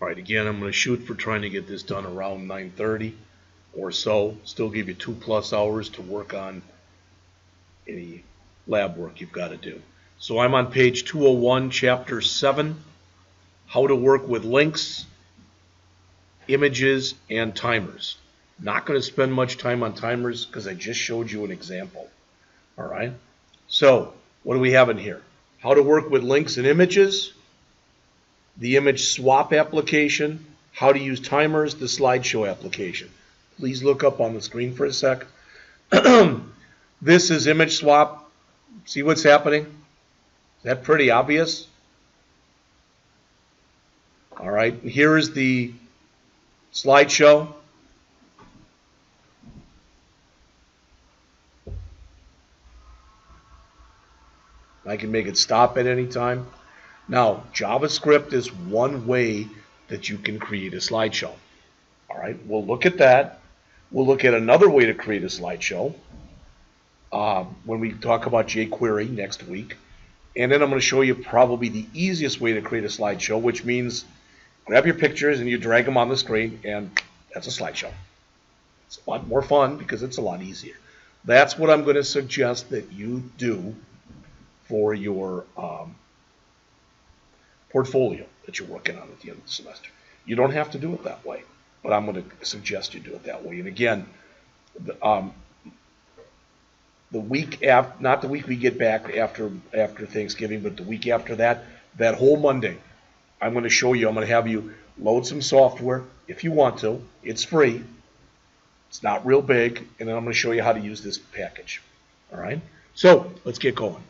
All right, again, I'm going to shoot for trying to get this done around 9:30 or so. Still give you 2+ hours to work on any lab work you've got to do. So I'm on page 201, Chapter 7, How to Work with Links, Images, and Timers. Not going to spend much time on timers because I just showed you an example. All right, so what do we have in here? How to work with links and images, the image swap application, how to use timers, the slideshow application. Please look up on the screen for a sec. This is image swap. See what's happening? Is that pretty obvious? All right, here is the slideshow. I can make it stop at any time. Now, JavaScript is one way that you can create a slideshow. All right, we'll look at that. We'll look at another way to create a slideshow when we talk about jQuery next week. And then I'm going to show you probably the easiest way to create a slideshow, which means grab your pictures and you drag them on the screen, and that's a slideshow. It's a lot more fun because it's a lot easier. That's what I'm going to suggest that you do for your portfolio that you're working on at the end of the semester. You don't have to do it that way, but I'm going to suggest you do it that way. And again, the week after, not the week we get back after Thanksgiving, but the week after that, that whole Monday, I'm going to show you, I'm going to have you load some software if you want to. It's free. It's not real big. And then I'm going to show you how to use this package. All right? So let's get going.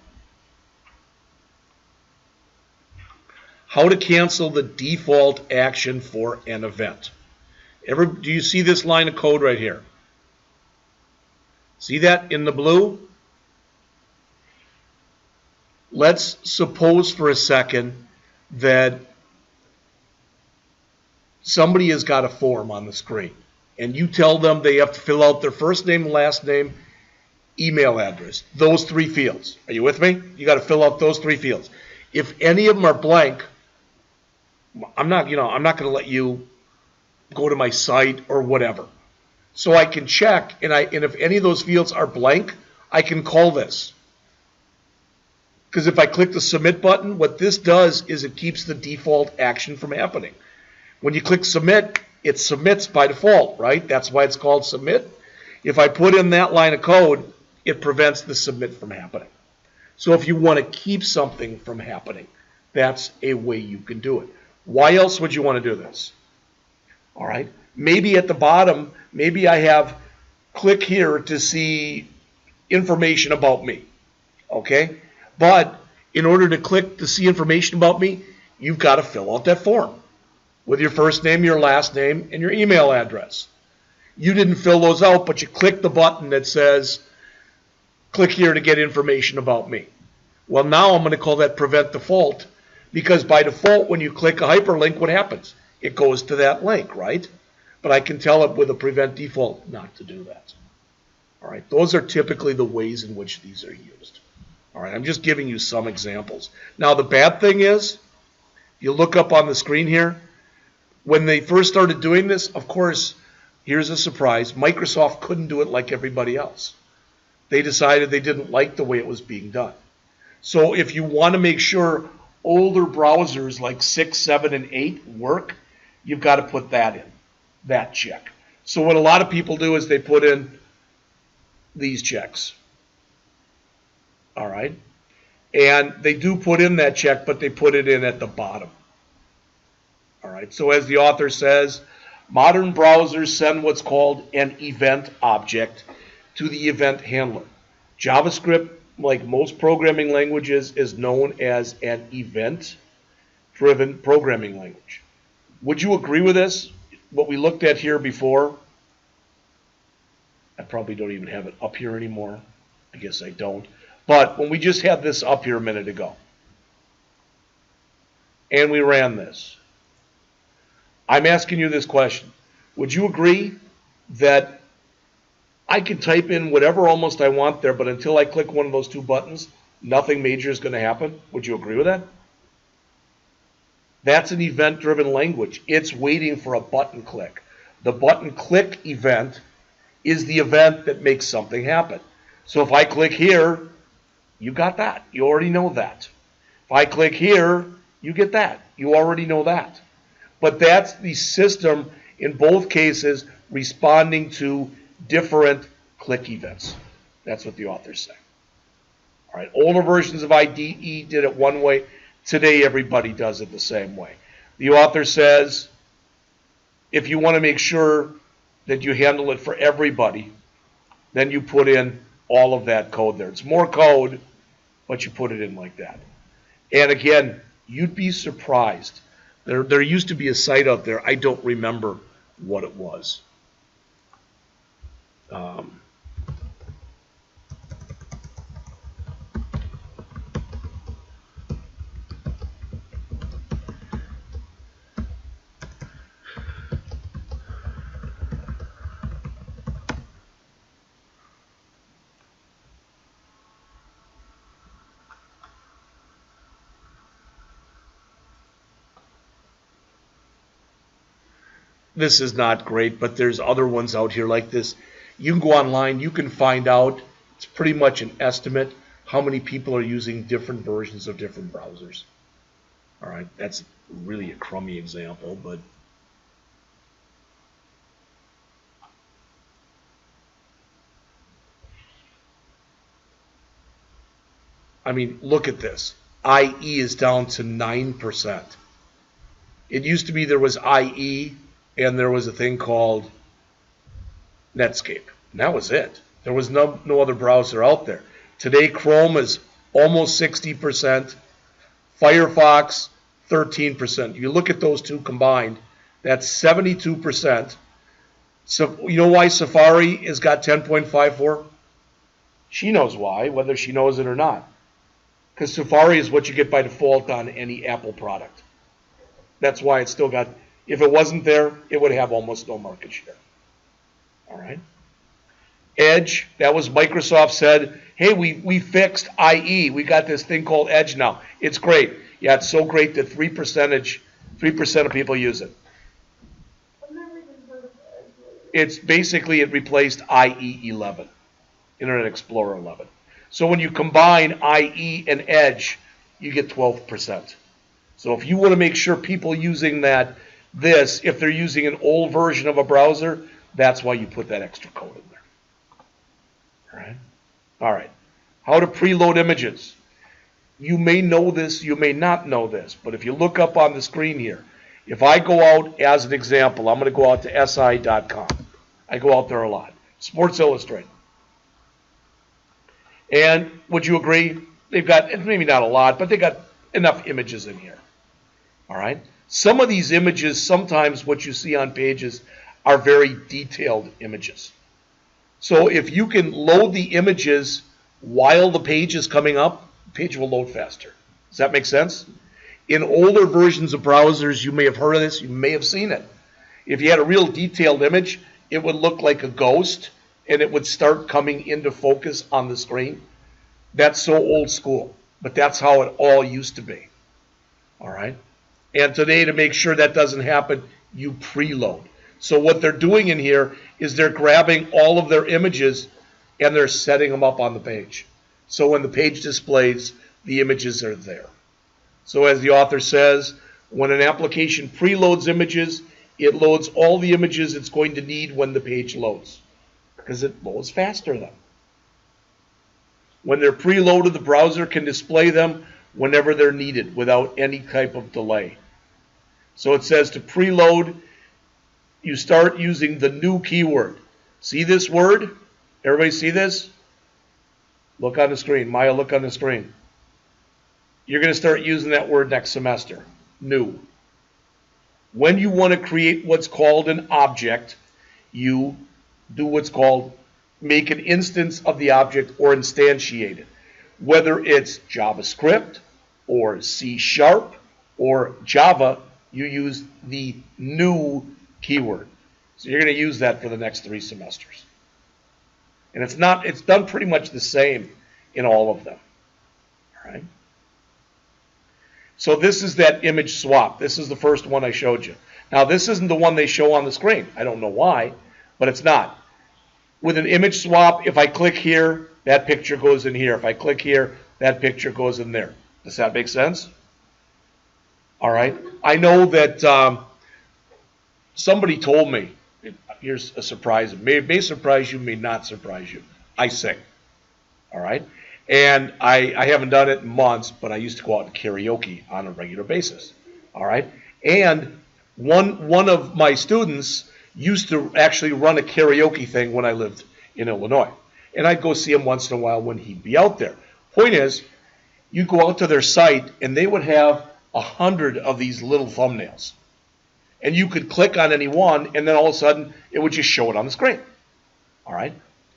How to cancel the default action for an event. Do you see this line of code right here? See that in the blue? Let's suppose for a second that somebody has got a form on the screen, and you tell them they have to fill out their first name, last name, email address, those 3 fields. Are you with me? You got to fill out those 3 fields. If any of them are blank, I'm not going to let you go to my site or whatever. So I can check, and if any of those fields are blank, I can call this. Because if I click the submit button, what this does is it keeps the default action from happening. When you click submit, it submits by default, right? That's why it's called submit. If I put in that line of code, it prevents the submit from happening. So if you want to keep something from happening, that's a way you can do it. Why else would you want to do this? All right. Maybe at the bottom, maybe I have click here to see information about me. Okay? But in order to click to see information about me, you've got to fill out that form with your first name, your last name, and your email address. You didn't fill those out, but you click the button that says click here to get information about me. Well, now I'm going to call that prevent default, because by default, when you click a hyperlink, what happens? It goes to that link, right? But I can tell it with a prevent default not to do that. All right, those are typically the ways in which these are used. All right, I'm just giving you some examples. Now, the bad thing is, you look up on the screen here, when they first started doing this, of course, here's a surprise, Microsoft couldn't do it like everybody else. They decided they didn't like the way it was being done. So if you want to make sure older browsers like 6, 7, and 8 work, you've got to put that in, that check. So what a lot of people do is they put in these checks. All right? And they do put in that check, but they put it in at the bottom. All right? So as the author says, modern browsers send what's called an event object to the event handler. JavaScript, like most programming languages, is known as an event-driven programming language. Would you agree with this? What we looked at here before, I probably don't even have it up here anymore. I guess I don't. But when we just had this up here a minute ago, and we ran this, I'm asking you this question. Would you agree that I can type in whatever almost I want there, but until I click one of those 2 buttons, nothing major is going to happen? Would you agree with that? That's an event-driven language. It's waiting for a button click. The button click event is the event that makes something happen. So if I click here, you got that. You already know that. If I click here, you get that. You already know that. But that's the system in both cases responding to different click events. That's what the authors say. All right, older versions of IDE did it one way. Today, everybody does it the same way. The author says, if you want to make sure that you handle it for everybody, then you put in all of that code there. It's more code, but you put it in like that. And again, you'd be surprised. There used to be a site out there. I don't remember what it was. This is not great, but there's other ones out here like this. You can go online, you can find out, it's pretty much an estimate, how many people are using different versions of different browsers. All right, that's really a crummy example, but I mean, look at this. IE is down to 9%. It used to be there was IE, and there was a thing called Netscape. And that was it. There was no other browser out there. Today, Chrome is almost 60%. Firefox, 13%. You look at those two combined, that's 72%. So you know why Safari has got 10.54? She knows why, whether she knows it or not. Because Safari is what you get by default on any Apple product. That's why it's still got... If it wasn't there, it would have almost no market share. All right. Edge, that was Microsoft said, hey, we fixed IE. We got this thing called Edge now. It's great. Yeah, it's so great that 3% of people use it. It's basically, it replaced IE 11, Internet Explorer 11. So when you combine IE and Edge, you get 12%. So if you want to make sure people using if they're using an old version of a browser, that's why you put that extra code in there. All right. All right. How to preload images. You may know this, you may not know this, but if you look up on the screen here, if I go out as an example, I'm going to go out to si.com. I go out there a lot. Sports Illustrated. And would you agree? They've got, maybe not a lot, but they got enough images in here. All right. Some of these images, sometimes what you see on pages are very detailed images. So if you can load the images while the page is coming up, the page will load faster. Does that make sense? In older versions of browsers, you may have heard of this, you may have seen it. If you had a real detailed image, it would look like a ghost, and it would start coming into focus on the screen. That's so old school, but that's how it all used to be. All right? And today, to make sure that doesn't happen, you preload. So what they're doing in here is they're grabbing all of their images and they're setting them up on the page. So when the page displays, the images are there. So as the author says, when an application preloads images, it loads all the images it's going to need when the page loads, because it loads faster then. When they're preloaded, the browser can display them whenever they're needed without any type of delay. So it says to preload, you start using the new keyword. See this word? Everybody see this? Look on the screen. Maya, look on the screen. You're going to start using that word next semester. New. When you want to create what's called an object, you do what's called make an instance of the object or instantiate it. Whether it's JavaScript or C# or Java, you use the new keyword. So you're going to use that for the next 3 semesters. And it's done pretty much the same in all of them. All right. So this is that image swap. This is the first one I showed you. Now this isn't the one they show on the screen. I don't know why, but it's not. With an image swap, if I click here, that picture goes in here. If I click here, that picture goes in there. Does that make sense? All right. I know that somebody told me, here's a surprise. It may surprise you, may not surprise you. I sing. All right. And I haven't done it in months, but I used to go out and karaoke on a regular basis. All right. And one of my students used to actually run a karaoke thing when I lived in Illinois. And I'd go see him once in a while when he'd be out there. Point is, you go out to their site and they would have 100 of these little thumbnails. And you could click on any one and then all of a sudden it would just show it on the screen. All right.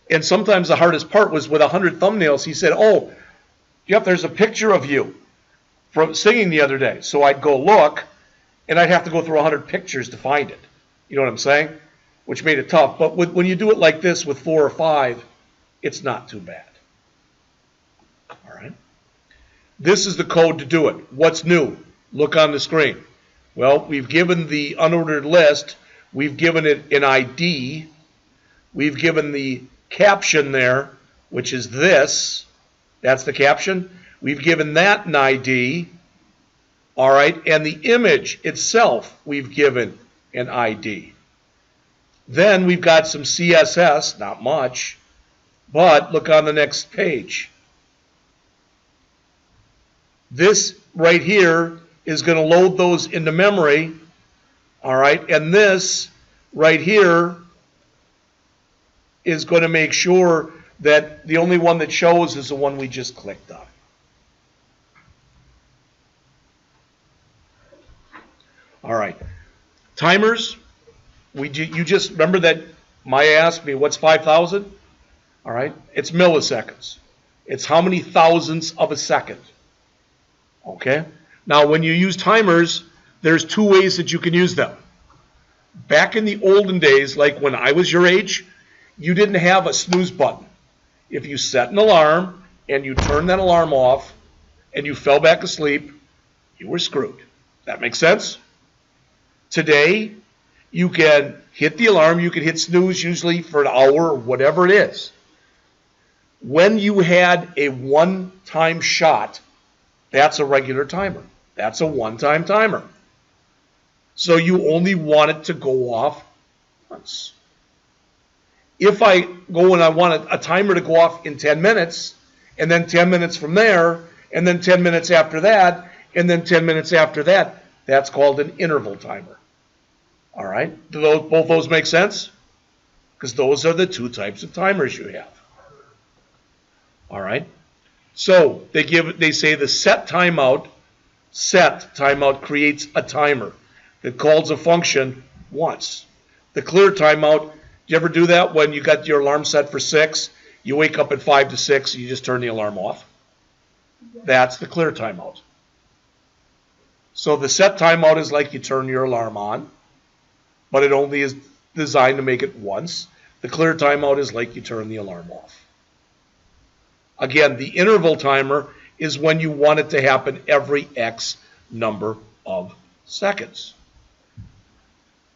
And sometimes the hardest part was with 100 thumbnails, he said, oh, yep, there's a picture of you from singing the other day. So I'd go look and I'd have to go through 100 pictures to find it. You know what I'm saying? Which made it tough. But when you do it like this with 4 or 5, it's not too bad. All right. This is the code to do it. What's new? Look on the screen. Well, we've given the unordered list. We've given it an ID. We've given the caption there, which is this. That's the caption. We've given that an ID. All right. And the image itself, we've given an ID. Then we've got some CSS, not much, but look on the next page. This right here is going to load those into memory, all right, and this right here is going to make sure that the only one that shows is the one we just clicked on. All right. Timers, you just remember that Maya asked me, what's 5,000? All right, it's milliseconds. It's how many thousandths of a second. Okay, now when you use timers, there's 2 ways that you can use them. Back in the olden days, like when I was your age, you didn't have a snooze button. If you set an alarm and you turned that alarm off and you fell back asleep, you were screwed. That makes sense? Today, you can hit the alarm, you can hit snooze usually for an hour or whatever it is. When you had a one-time shot, that's a regular timer. That's a one-time timer. So you only want it to go off once. If I go and I want a timer to go off in 10 minutes, and then 10 minutes from there, and then 10 minutes after that, and then 10 minutes after that, that's called an interval timer. All right? Do both those make sense? Because those are the 2 types of timers you have. All right? So they say the set timeout creates a timer that calls a function once. The clear timeout, do you ever do that when you got your alarm set for 6? You wake up at 5 to 6, you just turn the alarm off. That's the clear timeout. So the set timeout is like you turn your alarm on, but it only is designed to make it once. The clear timeout is like you turn the alarm off. Again, the interval timer is when you want it to happen every X number of seconds.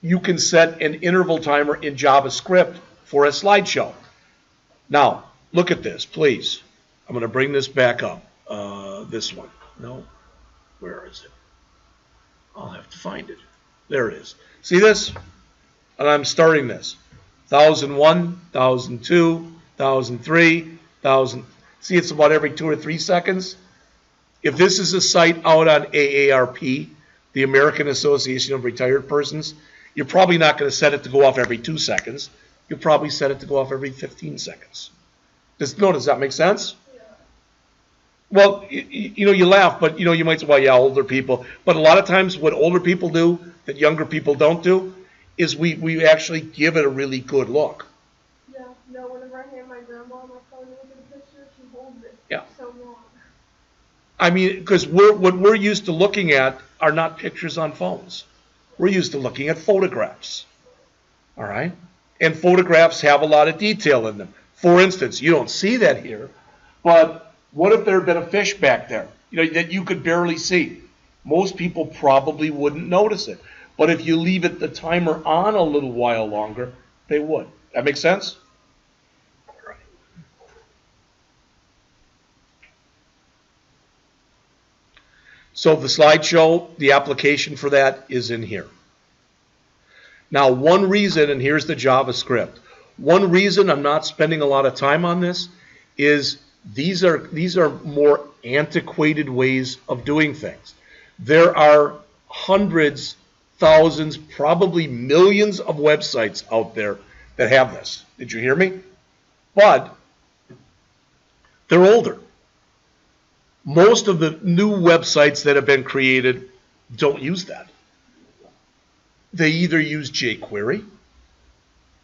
You can set an interval timer in JavaScript for a slideshow. Now, look at this, please. I'm going to bring this back up. This one. No. Where is it? I'll have to find it. There it is. See this? And I'm starting this. 1001, 1002, 1003, 1000. See, it's about every 2 or 3 seconds. If this is a site out on AARP, the American Association of Retired Persons, you're probably not going to set it to go off every 2 seconds. You'll probably set it to go off every 15 seconds. Does that make sense? Yeah. Well, you laugh, but you might say, well, yeah, older people. But a lot of times what older people do that younger people don't do is we actually give it a really good look. Yeah, no, whenever I hand my grandma my phone to look at a picture, she holds it so long. I mean, because what we're used to looking at are not pictures on phones. We're used to looking at photographs. All right? And photographs have a lot of detail in them. For instance, you don't see that here, but what if there had been a fish back there, that you could barely see? Most people probably wouldn't notice it. But if you leave the timer on a little while longer, they would. That make sense? All right. So the slideshow, the application for that is in here. Now, one reason, and here's the JavaScript, one reason I'm not spending a lot of time on this is these are more antiquated ways of doing things. There are hundreds, thousands, probably millions of websites out there that have this. Did you hear me? But they're older. Most of the new websites that have been created don't use that. They either use jQuery,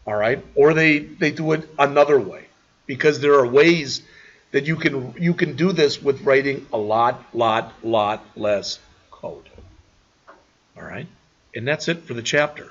all right, or they do it another way, because there are ways that you can do this with writing a lot less code. All right, and that's it for the chapter.